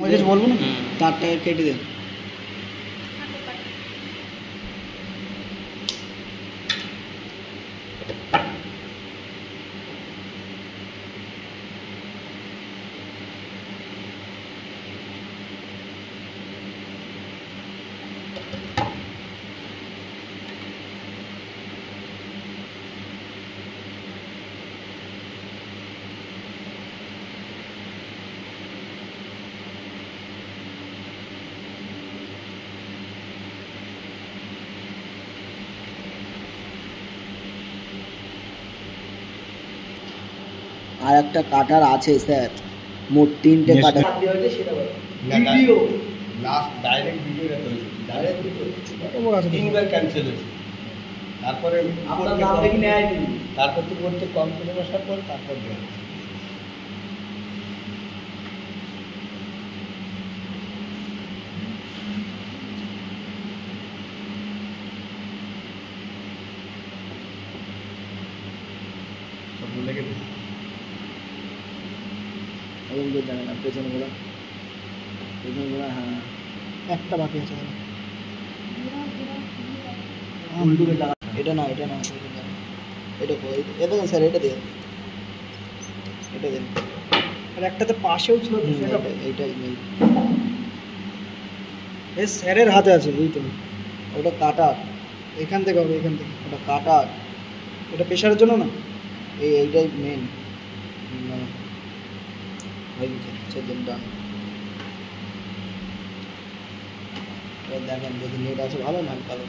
আমি কিছু বলবো না, তারটা কেটে দেন। আর একটা কাটার আছে স্যার, মোট 3টে কাটার। লাস্ট ডাইরেক্ট ভিডিওটা হয়েছে, ডাইরেক্ট তিনবার ক্যান্সেল হয়েছে। তারপরে তারপর তো করতে কম করে বসার পর তারপর দেওয়া সব লেগে দিচ্ছে। জানে না পেছনগুলো, হ্যাঁ একটা বাকি আছে। এটা না, এটা না, এটা এটা দেন স্যার, এটা দিন, এটা দিন। আর একটাতে পাশেও ছিল, এইটাই নেই। এ স্যারের হাতে আছে, এই তো। ওটা কাটার, এখান থেকে হবে, এখান থেকে। ওটা কাটার, এটা প্রেশারের জন্য না, এইটাই মেন। হয়ে গেছে দিন ডান। দেখেন যদি নেট আছে ভালো, না ভালো।